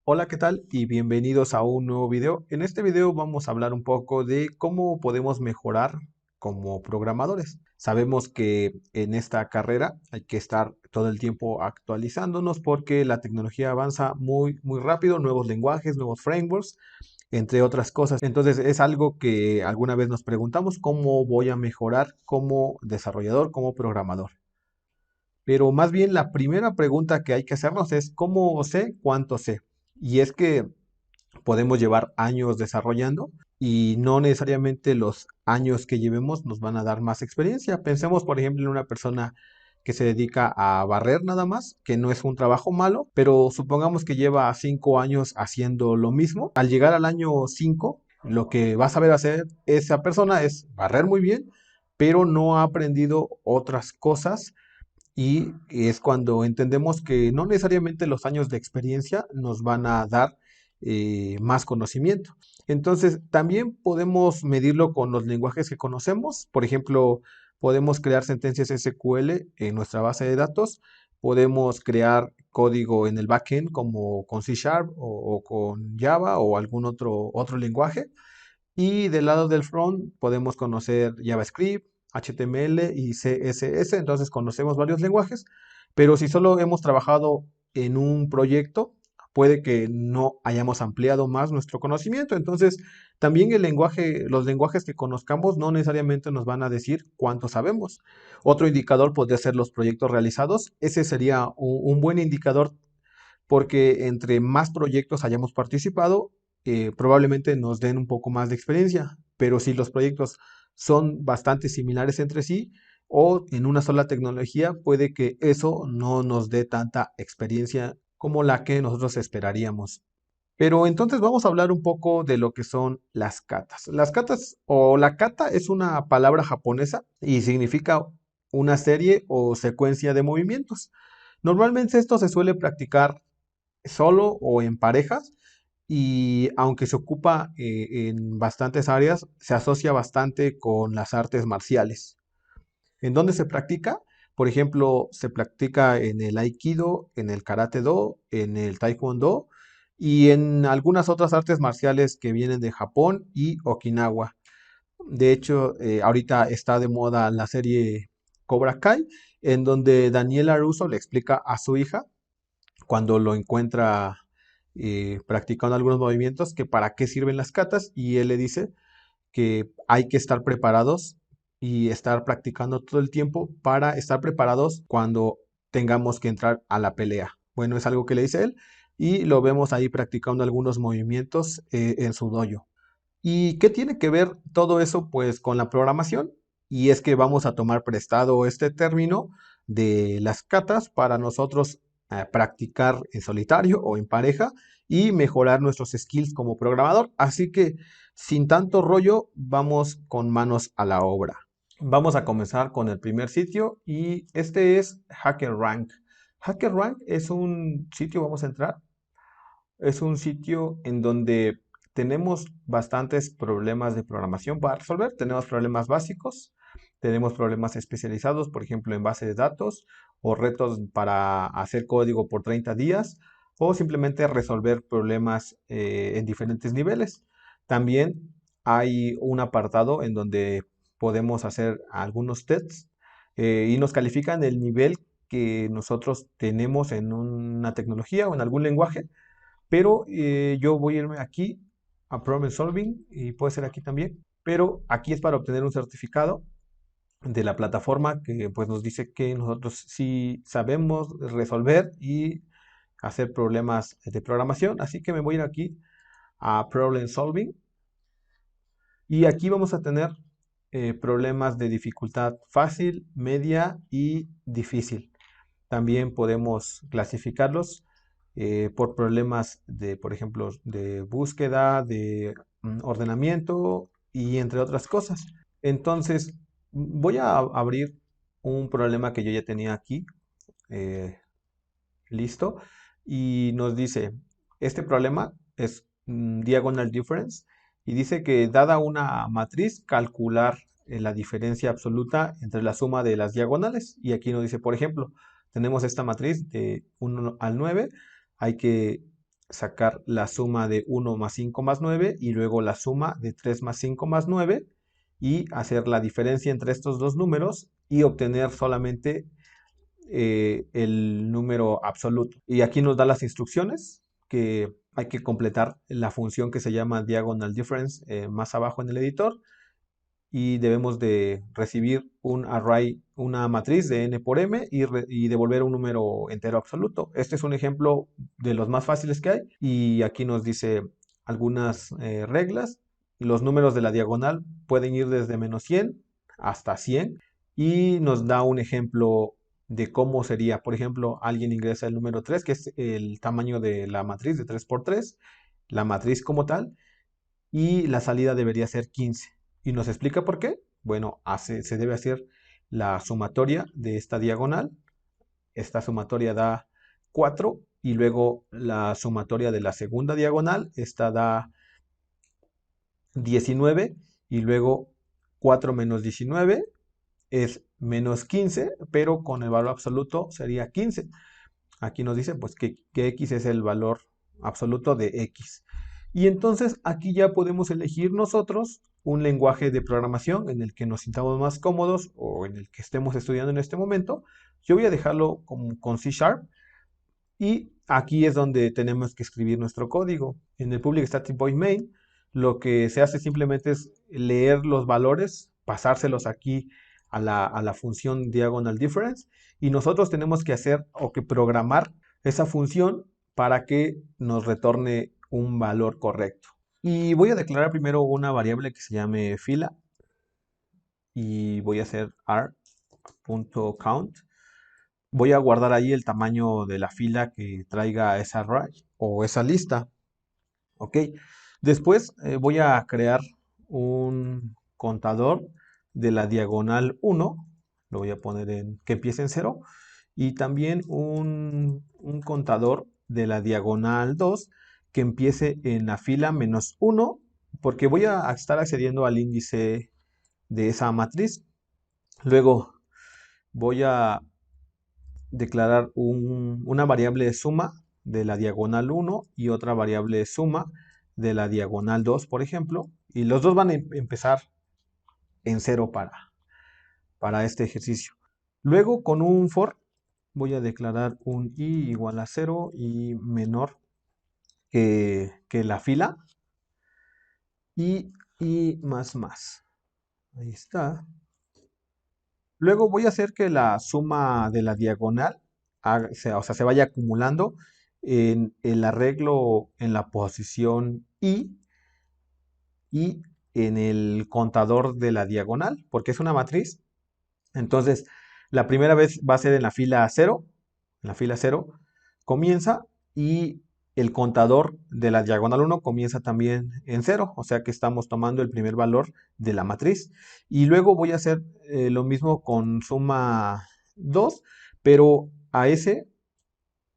Hola, ¿qué tal? Y bienvenidos a un nuevo video. En este video vamos a hablar un poco de cómo podemos mejorar como programadores. Sabemos que en esta carrera hay que estar todo el tiempo actualizándonos porque la tecnología avanza muy rápido, nuevos lenguajes, nuevos frameworks, entre otras cosas. Entonces es algo que alguna vez nos preguntamos, ¿cómo voy a mejorar como desarrollador, como programador? Pero más bien la primera pregunta que hay que hacernos es ¿cómo sé cuánto sé? Y es que podemos llevar años desarrollando y no necesariamente los años que llevemos nos van a dar más experiencia. Pensemos, por ejemplo, en una persona que se dedica a barrer nada más, que no es un trabajo malo, pero supongamos que lleva 5 años haciendo lo mismo. Al llegar al año 5, lo que va a saber hacer esa persona es barrer muy bien, pero no ha aprendido otras cosas y es cuando entendemos que no necesariamente los años de experiencia nos van a dar más conocimiento. Entonces, también podemos medirlo con los lenguajes que conocemos. Por ejemplo, podemos crear sentencias SQL en nuestra base de datos. Podemos crear código en el backend como con C Sharp o con Java o algún otro lenguaje. Y del lado del front podemos conocer JavaScript, HTML y CSS, entonces conocemos varios lenguajes, pero si solo hemos trabajado en un proyecto, puede que no hayamos ampliado más nuestro conocimiento. Entonces, también los lenguajes que conozcamos no necesariamente nos van a decir cuánto sabemos. Otro indicador podría ser los proyectos realizados. Ese sería un buen indicador porque entre más proyectos hayamos participado, probablemente nos den un poco más de experiencia, pero si los proyectos son bastante similares entre sí o en una sola tecnología, puede que eso no nos dé tanta experiencia como la que nosotros esperaríamos. Pero entonces vamos a hablar un poco de lo que son las katas. Las katas o la kata es una palabra japonesa y significa una serie o secuencia de movimientos. Normalmente esto se suele practicar solo o en parejas y aunque se ocupa en bastantes áreas, se asocia bastante con las artes marciales. ¿En dónde se practica? Por ejemplo, se practica en el Aikido, en el Karate Do, en el Taekwondo y en algunas otras artes marciales que vienen de Japón y Okinawa. De hecho, ahorita está de moda la serie Cobra Kai, en donde Daniela Russo le explica a su hija cuando lo encuentra practicando algunos movimientos, que para qué sirven las katas y él le dice que hay que estar preparados y estar practicando todo el tiempo para estar preparados cuando tengamos que entrar a la pelea. Bueno, es algo que le dice él y lo vemos ahí practicando algunos movimientos en su dojo. ¿Y qué tiene que ver todo eso pues con la programación? Y es que vamos a tomar prestado este término de las catas para nosotros practicar en solitario o en pareja y mejorar nuestros skills como programador. Así que sin tanto rollo, vamos con manos a la obra. Vamos a comenzar con el primer sitio y este es HackerRank. HackerRank es un sitio, vamos a entrar, es un sitio en donde tenemos bastantes problemas de programación para resolver. Tenemos problemas básicos, tenemos problemas especializados, por ejemplo, en base de datos, o retos para hacer código por 30 días, o simplemente resolver problemas en diferentes niveles. También hay un apartado en donde podemos hacer algunos tests y nos califican el nivel que nosotros tenemos en una tecnología o en algún lenguaje, pero yo voy a irme aquí a Problem Solving y puede ser aquí también. Pero aquí es para obtener un certificado de la plataforma que pues nos dice que nosotros sí sabemos resolver y hacer problemas de programación. Así que me voy a ir aquí a Problem Solving y aquí vamos a tener problemas de dificultad fácil, media y difícil. También podemos clasificarlos por problemas de, por ejemplo, de búsqueda, de ordenamiento y entre otras cosas. Entonces, voy a abrir un problema que yo ya tenía aquí, eh, listo, y nos dice, este problema es diagonal difference y dice que dada una matriz, calcular la diferencia absoluta entre la suma de las diagonales. Y aquí nos dice, por ejemplo, tenemos esta matriz de 1 al 9, hay que sacar la suma de 1 más 5 más 9 y luego la suma de 3 más 5 más 9 y hacer la diferencia entre estos dos números y obtener solamente el número absoluto. Y aquí nos da las instrucciones que hay que completar la función que se llama diagonal difference más abajo en el editor y debemos de recibir un array, una matriz de n por m y devolver un número entero absoluto. Este es un ejemplo de los más fáciles que hay y aquí nos dice algunas reglas. Los números de la diagonal pueden ir desde menos 100 hasta 100 y nos da un ejemplo de cómo sería. Por ejemplo, alguien ingresa el número 3, que es el tamaño de la matriz de 3 por 3, la matriz como tal, y la salida debería ser 15. ¿Y nos explica por qué? Bueno, se debe hacer la sumatoria de esta diagonal. Esta sumatoria da 4 y luego la sumatoria de la segunda diagonal, esta da 19 y luego 4 menos 19 es menos 15, pero con el valor absoluto sería 15. Aquí nos dice pues que x es el valor absoluto de x. Y entonces aquí ya podemos elegir nosotros un lenguaje de programación en el que nos sintamos más cómodos o en el que estemos estudiando en este momento. Yo voy a dejarlo con C Sharp y aquí es donde tenemos que escribir nuestro código. En el public static void main lo que se hace simplemente es leer los valores, pasárselos aquí a la función diagonal difference y nosotros tenemos que hacer o que programar esa función para que nos retorne un valor correcto. Y voy a declarar primero una variable que se llame fila y voy a hacer r.count. Voy a guardar ahí el tamaño de la fila que traiga esa array o esa lista. Ok. Después voy a crear un contador de la diagonal 1. Lo voy a poner en que empiece en 0. Y también un contador de la diagonal 2 que empiece en la fila menos 1. Porque voy a estar accediendo al índice de esa matriz. Luego voy a declarar una variable de suma de la diagonal 1 y otra variable de suma de la diagonal 2, por ejemplo, y los dos van a empezar en 0 para este ejercicio. Luego con un for voy a declarar un i igual a 0 y menor que la fila y más más. Ahí está. Luego voy a hacer que la suma de la diagonal o sea, se vaya acumulando en el arreglo en la posición y en el contador de la diagonal, porque es una matriz. Entonces, la primera vez va a ser en la fila 0, en la fila 0 comienza y el contador de la diagonal 1 comienza también en 0, o sea que estamos tomando el primer valor de la matriz. Y luego voy a hacer lo mismo con suma 2, pero a ese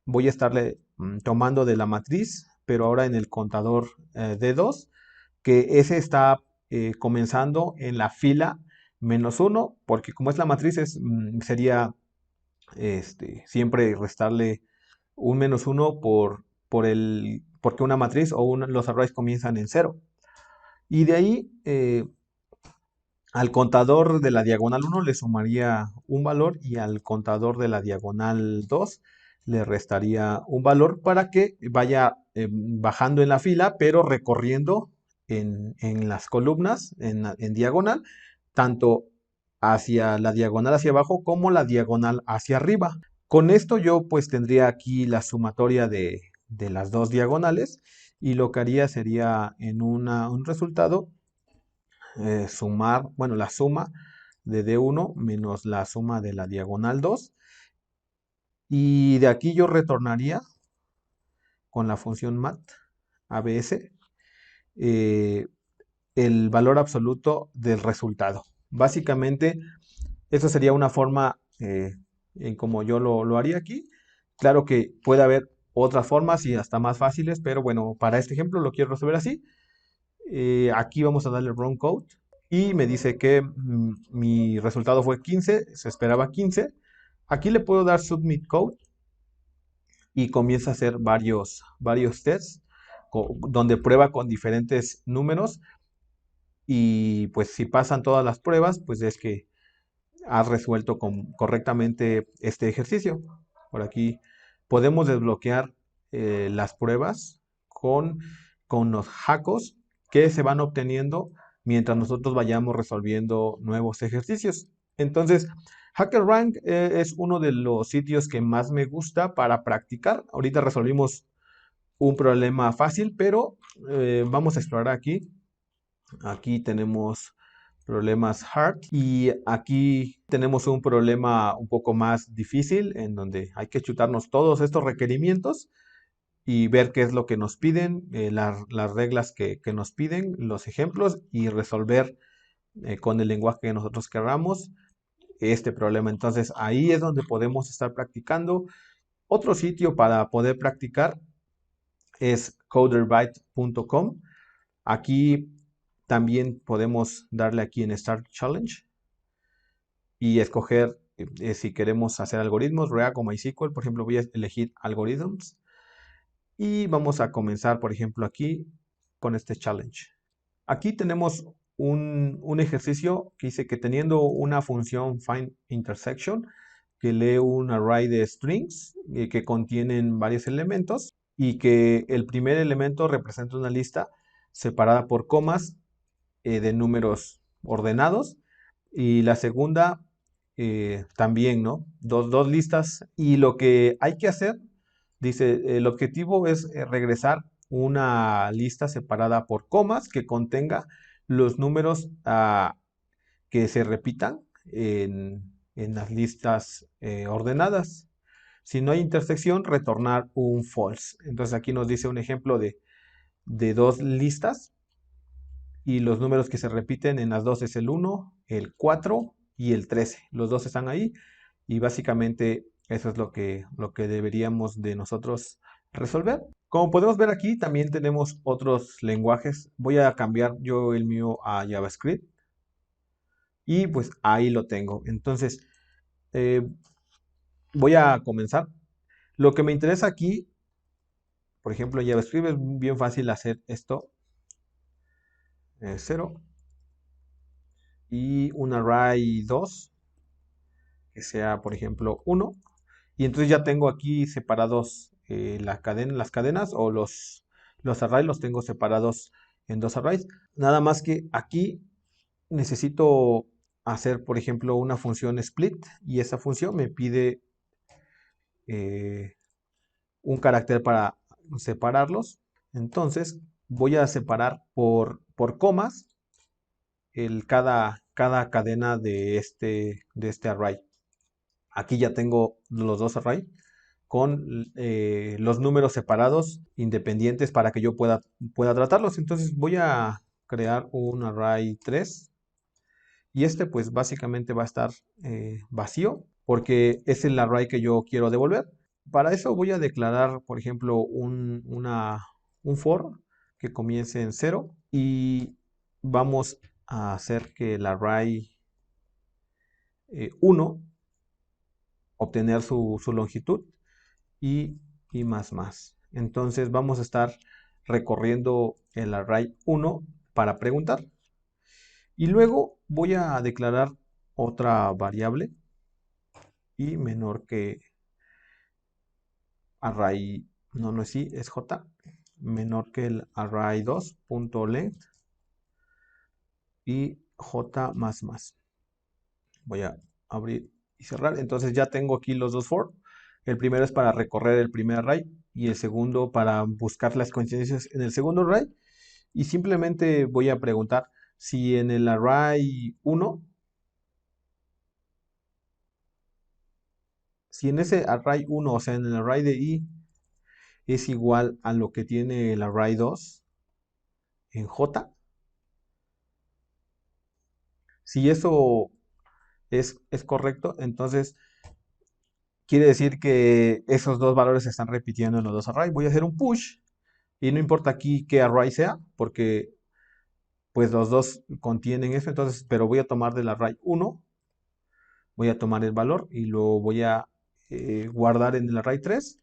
voy a estarle tomando de la matriz, pero ahora en el contador de 2, que ese está comenzando en la fila menos 1, porque como es la matriz, sería siempre restarle un menos 1 porque una matriz o los arrays comienzan en 0. Y de ahí al contador de la diagonal 1 le sumaría un valor y al contador de la diagonal 2 le restaría un valor para que vaya bajando en la fila, pero recorriendo en las columnas, en diagonal, tanto hacia la diagonal hacia abajo como la diagonal hacia arriba. Con esto yo pues tendría aquí la sumatoria de las dos diagonales y lo que haría sería en un resultado sumar, bueno, la suma de D1 menos la suma de la diagonal 2 y de aquí yo retornaría con la función mat abs eh, el valor absoluto del resultado. Básicamente, eso sería una forma en como yo lo haría aquí. Claro que puede haber otras formas y hasta más fáciles, pero bueno, para este ejemplo lo quiero resolver así. Aquí vamos a darle run code y me dice que mi resultado fue 15, se esperaba 15. Aquí le puedo dar submit code y comienza a hacer varios tests donde prueba con diferentes números y pues si pasan todas las pruebas, pues es que has resuelto correctamente este ejercicio. Por aquí podemos desbloquear las pruebas con, con los hackos que se van obteniendo mientras nosotros vayamos resolviendo nuevos ejercicios. Entonces, HackerRank es uno de los sitios que más me gusta para practicar. Ahorita resolvimos un problema fácil, pero vamos a explorar aquí. Aquí tenemos problemas hard y aquí tenemos un problema un poco más difícil en donde hay que chutarnos todos estos requerimientos y ver qué es lo que nos piden, las reglas que nos piden, los ejemplos y resolver con el lenguaje que nosotros queramos este problema. Entonces ahí es donde podemos estar practicando. Otro sitio para poder practicar es coderbyte.com. Aquí también podemos darle aquí en Start Challenge y escoger si queremos hacer algoritmos, React o MySQL. Por ejemplo, voy a elegir algorithms y vamos a comenzar, por ejemplo, aquí con este challenge. Aquí tenemos un ejercicio que dice que teniendo una función find intersection que lee un array de strings que contienen varios elementos y que el primer elemento representa una lista separada por comas de números ordenados y la segunda también, ¿no? Dos listas y lo que hay que hacer, dice, el objetivo es regresar una lista separada por comas que contenga los números que se repitan en las listas ordenadas. Si no hay intersección, retornar un false. Entonces aquí nos dice un ejemplo de dos listas y los números que se repiten en las dos es el 1, el 4 y el 13. Los dos están ahí y básicamente eso es lo que deberíamos de nosotros resolver. Como podemos ver aquí, también tenemos otros lenguajes. Voy a cambiar yo el mío a JavaScript y pues ahí lo tengo. Entonces, eh, voy a comenzar. Lo que me interesa aquí, por ejemplo, en JavaScript es bien fácil hacer esto. 0 y un array 2 que sea, por ejemplo, 1. Y entonces ya tengo aquí separados las cadenas o los arrays los tengo separados en dos arrays. Nada más que aquí necesito hacer, por ejemplo, una función split y esa función me pide eh, un carácter para separarlos. Entonces voy a separar por comas cada cadena de este array. Aquí ya tengo los dos arrays con los números separados, independientes, para que yo pueda tratarlos. Entonces voy a crear un array 3 y este pues básicamente va a estar vacío porque es el array que yo quiero devolver. Para eso voy a declarar, por ejemplo, un for que comience en 0 y vamos a hacer que el array 1 obtener su longitud y más. Entonces vamos a estar recorriendo el array 1 para preguntar. Y luego voy a declarar otra variable y menor que array, no es i, es j, menor que el array 2.length y j más. Voy a abrir y cerrar. Entonces ya tengo aquí los dos for. El primero es para recorrer el primer array y el segundo para buscar las coincidencias en el segundo array. Y simplemente voy a preguntar si en el array 1, si en ese array 1, o sea, en el array de i, es igual a lo que tiene el array 2 en j. Si eso es correcto, entonces quiere decir que esos dos valores se están repitiendo en los dos arrays. Voy a hacer un push y no importa aquí qué array sea, porque pues los dos contienen eso, entonces, pero voy a tomar del array 1, voy a tomar el valor y lo voy a guardar en el array 3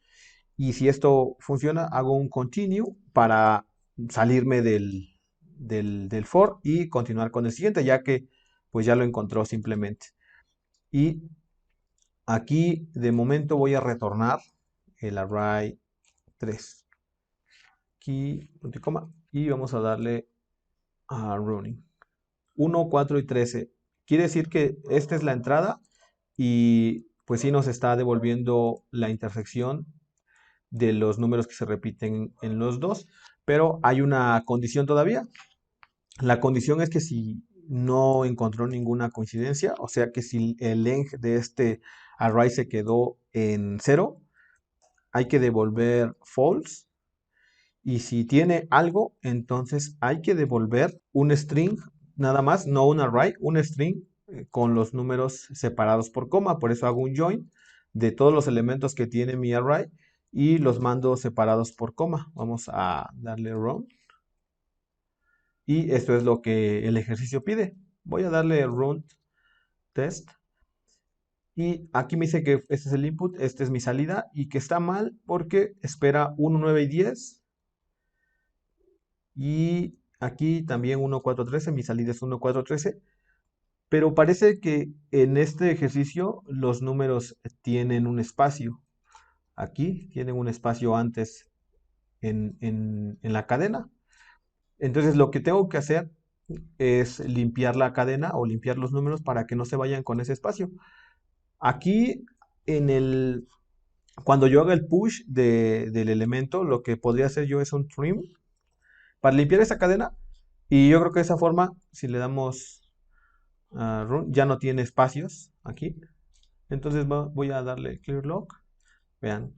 Y si esto funciona, hago un continue para salirme del for y continuar con el siguiente, ya que pues ya lo encontró simplemente. Y aquí de momento voy a retornar el array 3. Aquí, punto y coma, y vamos a darle a running. 1, 4 y 13. Quiere decir que esta es la entrada y pues sí nos está devolviendo la intersección de los números que se repiten en los dos, pero hay una condición todavía. La condición es que si no encontró ninguna coincidencia, o sea que si el length de este array se quedó en 0, hay que devolver false. Y si tiene algo, entonces hay que devolver un string, nada más, no un array, un string con los números separados por coma. Por eso hago un join de todos los elementos que tiene mi array y los mando separados por coma. Vamos a darle run. Y esto es lo que el ejercicio pide. Voy a darle run test. Y aquí me dice que este es el input, esta es mi salida y que está mal porque espera 1, 9 y 10. Y aquí también 1, 4, 13, mi salida es 1, 4, 13. Pero parece que en este ejercicio los números tienen un espacio. Aquí tienen un espacio antes en la cadena. Entonces lo que tengo que hacer es limpiar la cadena o limpiar los números para que no se vayan con ese espacio. Aquí en el, cuando yo haga el push del elemento, lo que podría hacer yo es un trim para limpiar esa cadena. Y yo creo que de esa forma, si le damos run, ya no tiene espacios aquí. Entonces voy a darle clear lock. Vean,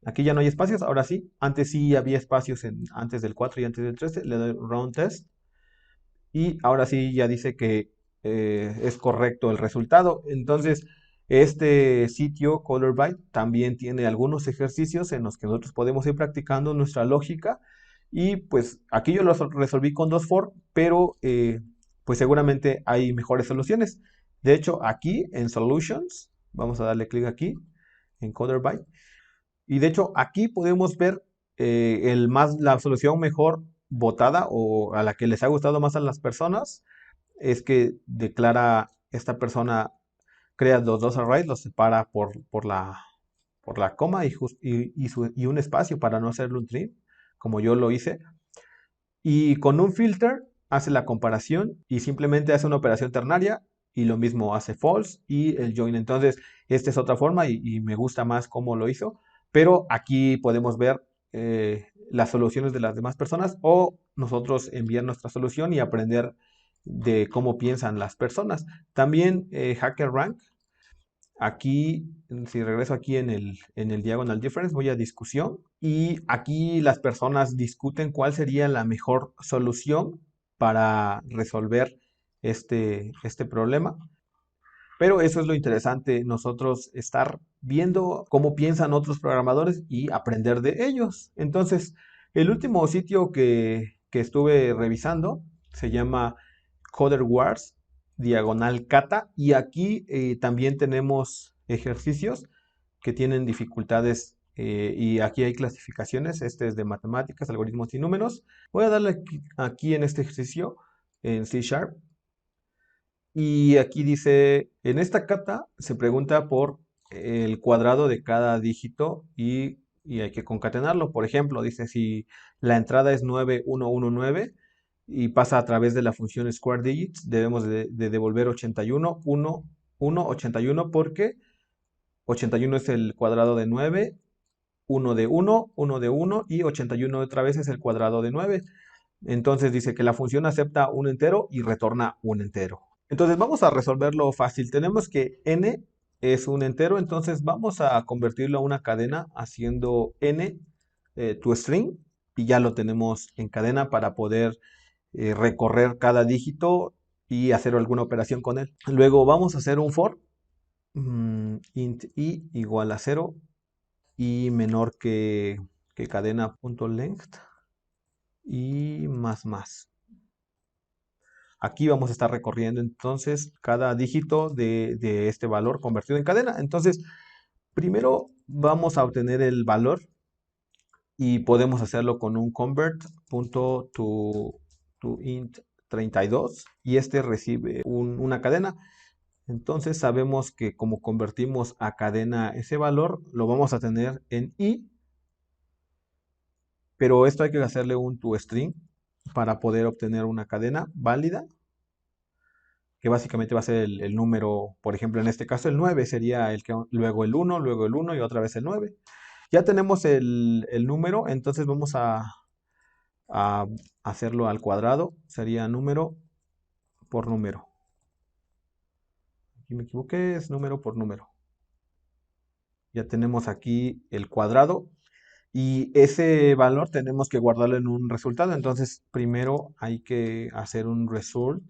aquí ya no hay espacios. Ahora sí, antes sí había espacios antes del 4 y antes del 13. Le doy run test. Y ahora sí ya dice que es correcto el resultado. Entonces, este sitio Colorbyte también tiene algunos ejercicios en los que nosotros podemos ir practicando nuestra lógica. Y pues aquí yo lo resolví con dos for, pero pues seguramente hay mejores soluciones. De hecho, aquí en Solutions, vamos a darle clic aquí en Colorbyte. Y de hecho, aquí podemos ver la solución mejor votada o a la que les ha gustado más a las personas es que declara esta persona, crea los dos arrays, los separa por la coma y un espacio para no hacerle un trim, como yo lo hice. Y con un filter hace la comparación y simplemente hace una operación ternaria y lo mismo hace false y el join. Entonces, esta es otra forma y me gusta más cómo lo hizo. Pero aquí podemos ver las soluciones de las demás personas o nosotros enviar nuestra solución y aprender de cómo piensan las personas. También HackerRank. Aquí, si regreso aquí en el Diagonal Difference, voy a discusión y aquí las personas discuten cuál sería la mejor solución para resolver este problema. Pero eso es lo interesante, nosotros estar viendo cómo piensan otros programadores y aprender de ellos. Entonces, el último sitio que estuve revisando se llama Coder Wars, diagonal Kata, y aquí también tenemos ejercicios que tienen dificultades y aquí hay clasificaciones. Este es de matemáticas, algoritmos y números. Voy a darle aquí en este ejercicio en C Sharp y aquí dice, en esta kata se pregunta por el cuadrado de cada dígito y hay que concatenarlo. Por ejemplo, dice si la entrada es 9119 y pasa a través de la función square digits, debemos de devolver 81, 1, 1, 81 porque 81 es el cuadrado de 9, 1 de 1, 1 de 1 y 81 otra vez es el cuadrado de 9. Entonces dice que la función acepta un entero y retorna un entero. Entonces vamos a resolverlo fácil. Tenemos que n es un entero, entonces vamos a convertirlo a una cadena haciendo n toString y ya lo tenemos en cadena para poder recorrer cada dígito y hacer alguna operación con él. Luego vamos a hacer un for int i igual a 0 y menor que cadena.length y más. Aquí vamos a estar recorriendo entonces cada dígito de este valor convertido en cadena. Entonces, primero vamos a obtener el valor y podemos hacerlo con un convert.toInt32 y este recibe una cadena. Entonces sabemos que como convertimos a cadena ese valor, lo vamos a tener en i, pero esto hay que hacerle un toString para poder obtener una cadena válida, que básicamente va a ser el número, por ejemplo, en este caso el 9 sería el que, luego el 1 y otra vez el 9. Ya tenemos el número, entonces vamos a hacerlo al cuadrado, sería número por número. Aquí me equivoqué, es número por número. Ya tenemos aquí el cuadrado y ese valor tenemos que guardarlo en un resultado. Entonces, primero hay que hacer un result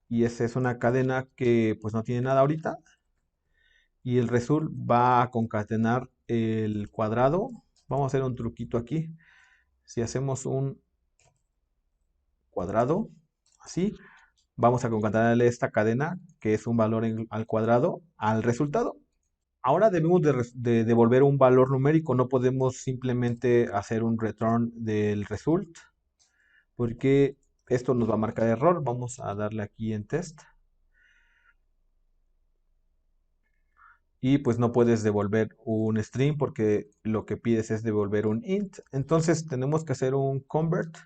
y esa es una cadena que pues no tiene nada ahorita. Y el result va a concatenar el cuadrado. Vamos a hacer un truquito aquí. Si hacemos un cuadrado, así, vamos a concatenarle esta cadena, que es un valor al cuadrado, al resultado. Ahora debemos de devolver un valor numérico, no podemos simplemente hacer un return del result, porque esto nos va a marcar error. Vamos a darle aquí en test. Y pues no puedes devolver un string porque lo que pides es devolver un int. Entonces tenemos que hacer un convert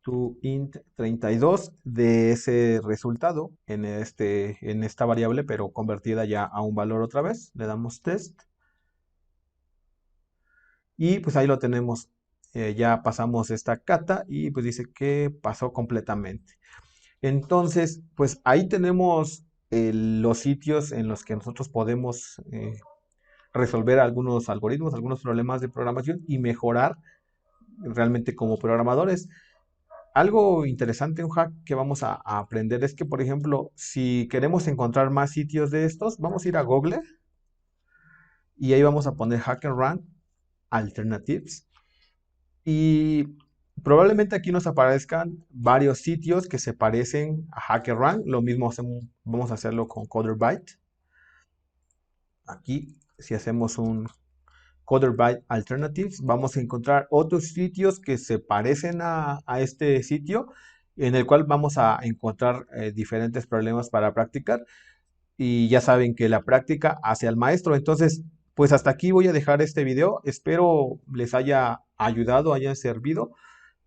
to int32 de ese resultado en esta variable, pero convertida ya a un valor otra vez. Le damos test y pues ahí lo tenemos. Ya pasamos esta cata y pues dice que pasó completamente. Entonces, pues ahí tenemos los sitios en los que nosotros podemos resolver algunos algoritmos, algunos problemas de programación y mejorar realmente como programadores. Algo interesante, un hack que vamos a aprender es que, por ejemplo, si queremos encontrar más sitios de estos, vamos a ir a Google y ahí vamos a poner HackerRank Alternatives y probablemente aquí nos aparezcan varios sitios que se parecen a HackerRank. Lo mismo vamos a hacerlo con CoderByte. Aquí, si hacemos un CoderByte Alternatives, vamos a encontrar otros sitios que se parecen a este sitio, en el cual vamos a encontrar diferentes problemas para practicar. Y ya saben que la práctica hace al maestro. Entonces, pues hasta aquí voy a dejar este video. Espero les haya ayudado, haya servido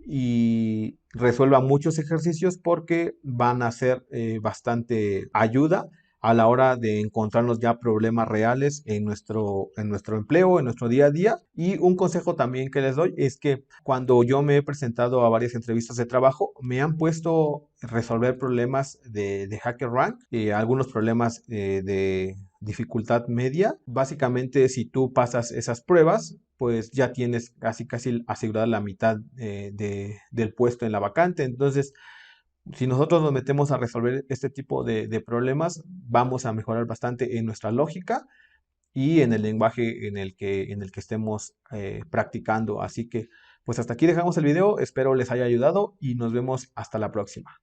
y resuelva muchos ejercicios porque van a ser bastante ayuda a la hora de encontrarnos ya problemas reales en nuestro empleo, en nuestro día a día. Y un consejo también que les doy es que cuando yo me he presentado a varias entrevistas de trabajo, me han puesto resolver problemas de HackerRank, algunos problemas de dificultad media. Básicamente, si tú pasas esas pruebas, pues ya tienes casi asegurada la mitad del puesto en la vacante. Entonces, si nosotros nos metemos a resolver este tipo de problemas, vamos a mejorar bastante en nuestra lógica y en el lenguaje en el que estemos practicando. Así que, pues hasta aquí dejamos el video. Espero les haya ayudado y nos vemos hasta la próxima.